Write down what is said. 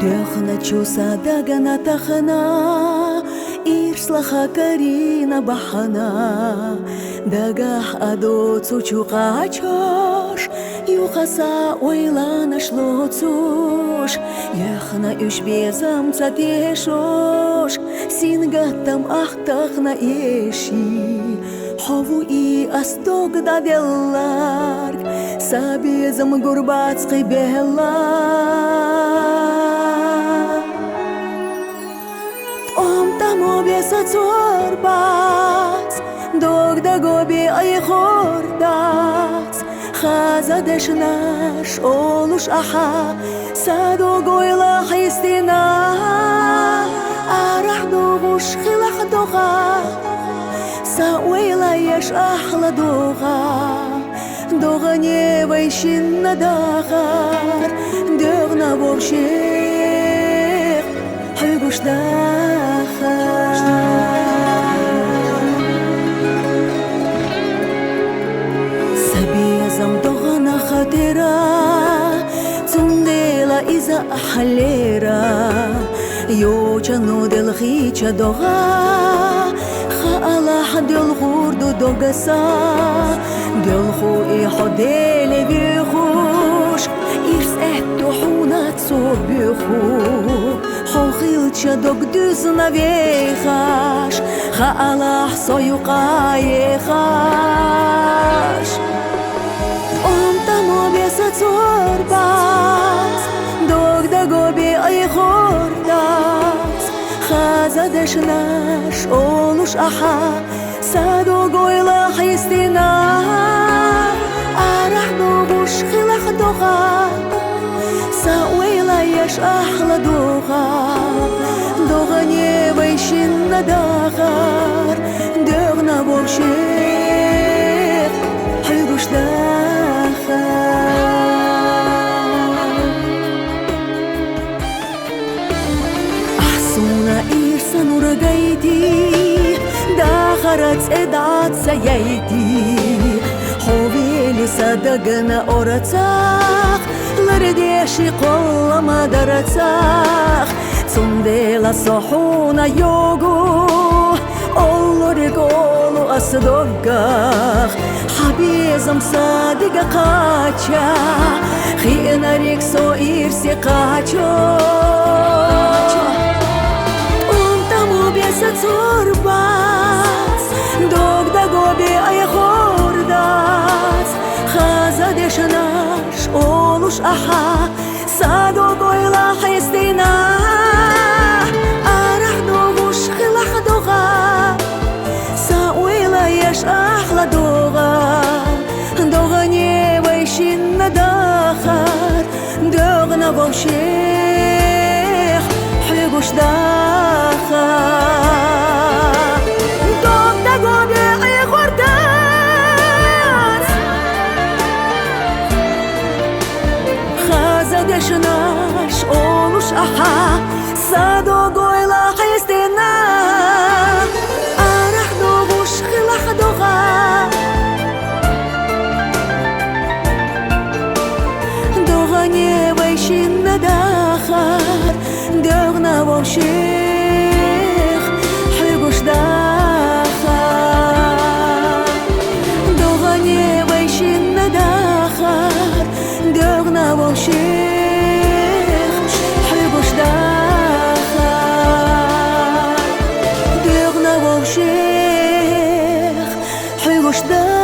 Дехна чуса дагана тахана Ирслаха карина бахана Дагах адо цучуqachош Юхаса ойлана шлоцуш Яхна ушбезам цатешош Сингаттам ахтахна еши Хову и астог даделларг Сабезам гурбацкий беллар Ом там обеса цорбац Дог да гоби ай хордац Хазадеш наш олуш аха Садо гойла хистина Арах догуш хилах дога Сауэйла еш ахла дога Дога невайшин надахар Дёгна воршех Хыгуш дахар Сабиязам догана хатера Цундела иза ахалера Йочану делхича дога Allah döl hurdu dogasa Döl hu I hodele bühuş İrs ettu hunat sor bühu Hoxilça dog düzna veyhaş Ha Allah soyuqa yehaş Om tamo besa zorbaz Dog da gobi ay hordas Xazadeš naš oluş aha Sado goyla xistina Arah doguş xilaq doğa Sauweyla yaş ahla doğa Doğa nevayşin nadağar Dögna borşev Hıguş dağar Ahsuna irsan uragayti Дахарац эдат саяйти Ховели садагана орацах Лардеши коллама дарацах Цундела сохуна йогу Оллори голу асдогах Хабезам садига кача Хиенарик со ирси качо Besa zorbaz Dog da gobi ay hordas Xazadeš naš oluş aha Sado goyla xistina Arah doguş xilaq doğa Sauweyla yaş ahla doğa Doğa nevayşin nadahar Dögna vovşeх Hıguş дахар Дог да гоби ay hordas Xazadeš naš oluş aha Sado goyla xistina Arah doguş xilaq doğa Doğa nevayşin nadahar Dögna воршех Hıguş дахар Doğa nevayşin nadahar Dögna воршех Hıguş дахар Dögna воршех Hıguş дахар